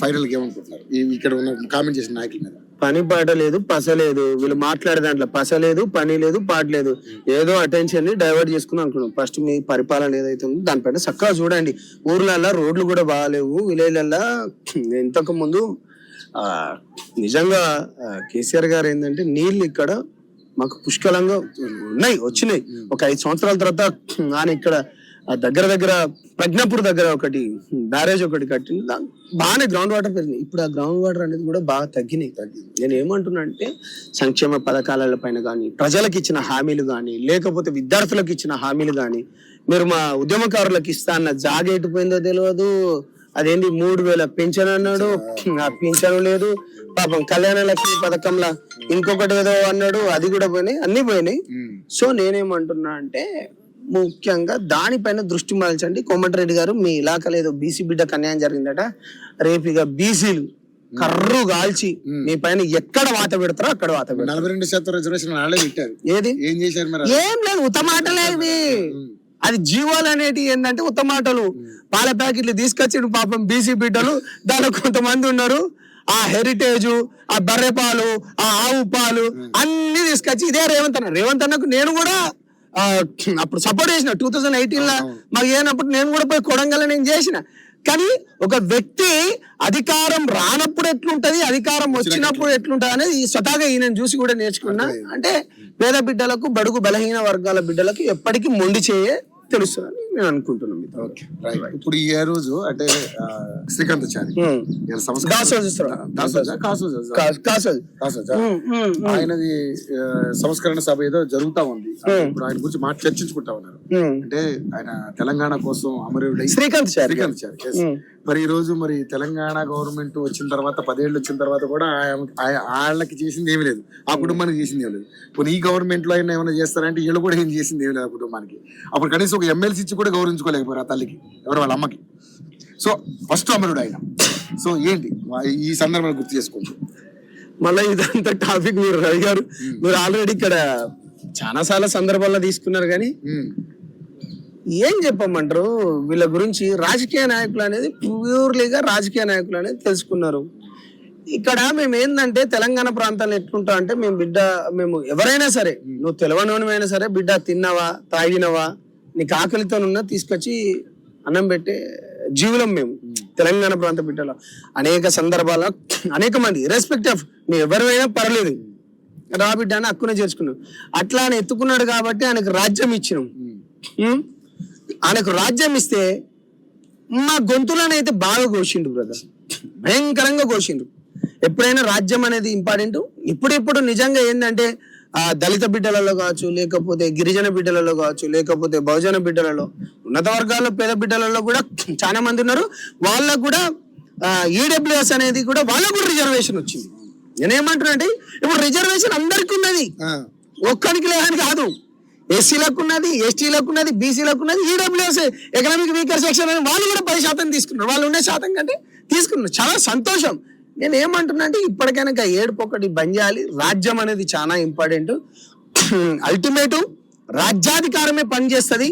Final గా ఏమనుకుంటున్నారు ఇక్కడ ఉన్న కామెంట్ చేసిన నాయకుల మీద? పని పాట లేదు, పస లేదు. వీళ్ళు మాట్లాడే దాంట్లో పస లేదు, పని లేదు, పాట లేదు. ఏదో అటెన్షన్ ని డైవర్ట్ చేసుకుని అనుకున్నాం. ఫస్ట్ మీ పరిపాలన ఏదైతే ఉందో దానిపైన చక్కగా చూడండి. ఊర్లల్లో రోడ్లు కూడా బాగాలేవు. విలేజ్లల్లో ఇంతకు ముందు నిజంగా కేసీఆర్ గారు ఏంటంటే నీళ్లు ఇక్కడ మాకు పుష్కలంగా వచ్చినాయి. ఒక 5 సంవత్సరాల తర్వాత ఆయన ఇక్కడ దగ్గర ప్రజ్ఞాపూర్ దగ్గర ఒకటి బ్యారేజ్ ఒకటి కట్టింది. బాగానే గ్రౌండ్ వాటర్ పెరిగినాయి. ఇప్పుడు ఆ గ్రౌండ్ వాటర్ అనేది కూడా బాగా తగ్గినాయి. నేను ఏమంటున్నా అంటే సంక్షేమ పథకాల పైన కానీ, ప్రజలకు ఇచ్చిన హామీలు కానీ, లేకపోతే విద్యార్థులకు ఇచ్చిన హామీలు కానీ, మీరు మా ఉద్యమకారులకు ఇస్తా అన్న జాగేటిపోయిందో తెలియదు. అదేంటి 3000 పెన్షన్ అన్నాడు, ఆ పింఛను లేదు. పాపం కళ్యాణ లక్ష్మి పథకంలా ఇంకొకటి ఏదో అన్నాడు, అది కూడా పోయినాయి, అన్ని పోయినాయి. సో నేనేమంటున్నా అంటే ముఖ్యంగా దానిపైన దృష్టి మరల్చండి. కోమటిరెడ్డి గారు, మీ ఇలాకాలో ఏదో బీసీ బిడ్డకు అన్యాయం జరిగిందట. రేపు ఇక బీసీలు కర్రు కాల్చి మీ పైన ఎక్కడ వాత పెడతారో అక్కడ వాత పెడతారు. 42% రిజర్వేషన్ పెట్టారు. ఏది ఏం చేశారు మరి? ఏం లేదు, ఉత్తమాటలే ఇవి. అది జీవాలు అనేటి ఏంటంటే ఉత్తమాటలు. పాల ప్యాకెట్లు తీసుకొచ్చి పాపం బీసీ బిడ్డలు దానిలో కొంతమంది ఉన్నారు. ఆ హెరిటేజ్, ఆ బర్రె పాలు, ఆ ఆవు పాలు అన్ని తీసుకొచ్చి ఇదే రేవంత్ అన్నకు నేను కూడా అప్పుడు సపోర్ట్ చేసిన 2018 మాకు ఏనప్పుడు నేను కూడా పోయి కొడంగల్ నేను చేసిన. కానీ ఒక వ్యక్తి అధికారం రానప్పుడు ఎట్లుంటది, అధికారం వచ్చినప్పుడు ఎట్లుంటది అనేది స్వతహాగా ఈయన చూసి కూడా నేర్చుకున్నా. అంటే పేద బిడ్డలకు, బడుగు బలహీన వర్గాల బిడ్డలకు ఎప్పటికీ మొండి చేయే తెలుస్తుందని నేను అనుకుంటున్నాను. ఇప్పుడు ఈ రోజు అంటే శ్రీకాంతాచారి ఆయనది సంస్కరణ సభ ఏదో జరుగుతా ఉంది. ఇప్పుడు ఆయన గురించి చర్చించుకుంటా ఉన్నారు. అంటే ఆయన తెలంగాణ కోసం అమరుడై శ్రీకాంతాచారి. మరి ఈ రోజు మరి తెలంగాణ గవర్నమెంట్ వచ్చిన తర్వాత 10 ఏళ్ళు వచ్చిన తర్వాత కూడా వాళ్ళకి చేసింది ఏమి లేదు, ఆ కుటుంబానికి చేసింది ఏమి లేదు. ఇప్పుడు ఈ గవర్నమెంట్ లో అయినా ఏమైనా చేస్తారంటే వీళ్ళు కూడా ఏం చేసింది ఏమి లేదు ఆ కుటుంబానికి. అప్పుడు కనీసం ఒక ఎమ్మెల్సీ ఇచ్చి కూడా గౌరవించుకోలేకపోయారు ఆ తల్లికి, ఎవరు వాళ్ళ అమ్మకి. సో ఫస్ట్ అమరుడు ఆయన. సో ఏంటి ఈ సందర్భాన్ని గుర్తు చేసుకోండి. మళ్ళీ ఇదంతా టాపిక్ మీరు రవి గారు, మీరు ఆల్రెడీ ఇక్కడ చాలా చాలా సందర్భాల్లో తీసుకున్నారు. కానీ ఏం చెప్పమంటారు వీళ్ళ గురించి? రాజకీయ నాయకులు అనేది ప్యూర్లీగా రాజకీయ నాయకులు అనేది తెలుసుకున్నారు. ఇక్కడ మేము ఏంటంటే తెలంగాణ ప్రాంతాల్లో ఎట్లుంటా అంటే మేము ఎవరైనా సరే, నువ్వు తెలవనోనివైనా సరే, బిడ్డ తిన్నావా, తాగినవా, నీకు ఆకలితోనున్నా తీసుకొచ్చి అన్నం పెట్టే జీవులం మేము తెలంగాణ ప్రాంత బిడ్డలో. అనేక సందర్భాల్లో అనేక మంది రెస్పెక్ట్ ఆఫ్ మేము ఎవరైనా పర్లేదు రా బిడ్డ అని హక్కునే చేర్చుకున్నాం. అట్లా ఆయన ఎత్తుకున్నాడు కాబట్టి ఆయనకు రాజ్యం ఇచ్చినాం. ఆయనకు రాజ్యం ఇస్తే మా గొంతులను అయితే బాగా కోసిండు బ్రదర్, భయంకరంగా కోసిండు. ఎప్పుడైనా రాజ్యం అనేది ఇంపార్టెంట్. ఇప్పుడు నిజంగా ఏంటంటే దళిత బిడ్డలలో కావచ్చు, లేకపోతే గిరిజన బిడ్డలలో కావచ్చు, లేకపోతే బహుజన బిడ్డలలో, ఉన్నత వర్గాల్లో పేద బిడ్డలలో కూడా చాలా మంది ఉన్నారు. వాళ్ళకు కూడా ఈడబ్ల్యూఎస్ అనేది కూడా వాళ్ళకు కూడా రిజర్వేషన్ వచ్చింది. నేనేమంటున్నా అంటే ఇప్పుడు రిజర్వేషన్ అందరికి ఉన్నది, ఒక్కరికి లేదని కాదు. ఎస్సీలకు ఉన్నది, ఎస్టీలకు ఉన్నది, బీసీలకు ఉన్నది. ఈడబ్ల్యూఎస్ ఎకనామిక్ వీకర్ సెక్షన్ అని వాళ్ళు కూడా 10% తీసుకున్నారు. వాళ్ళు ఉండే శాతం కంటే తీసుకున్నారు. చాలా సంతోషం. నేను ఏమంటున్నా అంటే ఇప్పటికైనా ఏడుపొక్కటి బంద్ చేయాలి. రాజ్యం అనేది చాలా ఇంపార్టెంట్. అల్టిమేట్ రాజ్యాధికారమే పనిచేస్తుంది.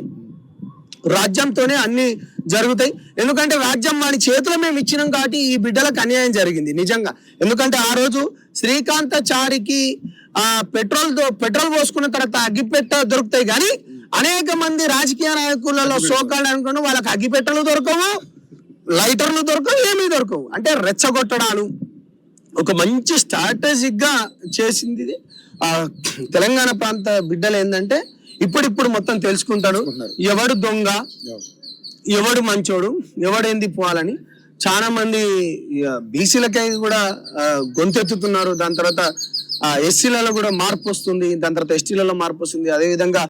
రాజ్యంతోనే అన్ని జరుగుతాయి. ఎందుకంటే రాజ్యం వాడి చేతిలో మేము ఇచ్చినాం కాబట్టి ఈ బిడ్డలకు అన్యాయం జరిగింది నిజంగా. ఎందుకంటే ఆ రోజు శ్రీకాంతాచారికి పెట్రోల్ పోసుకున్న తర్వాత అగ్గిపెట్ట దొరుకుతాయి, కానీ అనేక మంది రాజకీయ నాయకులలో సోకాళ్ళు అనుకున్న వాళ్ళకి అగ్గిపెట్టలు దొరకవు, లైటర్లు దొరకవు, ఏమీ దొరకవు. అంటే రెచ్చగొట్టడాలు ఒక మంచి స్ట్రాటజిక్ గా చేసింది తెలంగాణ ప్రాంత బిడ్డలు. ఏంటంటే ఇప్పుడు మొత్తం తెలుసుకుంటాడు ఎవడు దొంగ, ఎవడు మంచోడు, ఎవడేంది పోవాలని. చాలా మంది బీసీలకై కూడా గొంతెత్తుతున్నారు. దాని తర్వాత ఎస్సీలలో కూడా మార్పు వస్తుంది, దాని తర్వాత ఎస్టీలలో మార్పు వస్తుంది. అదేవిధంగా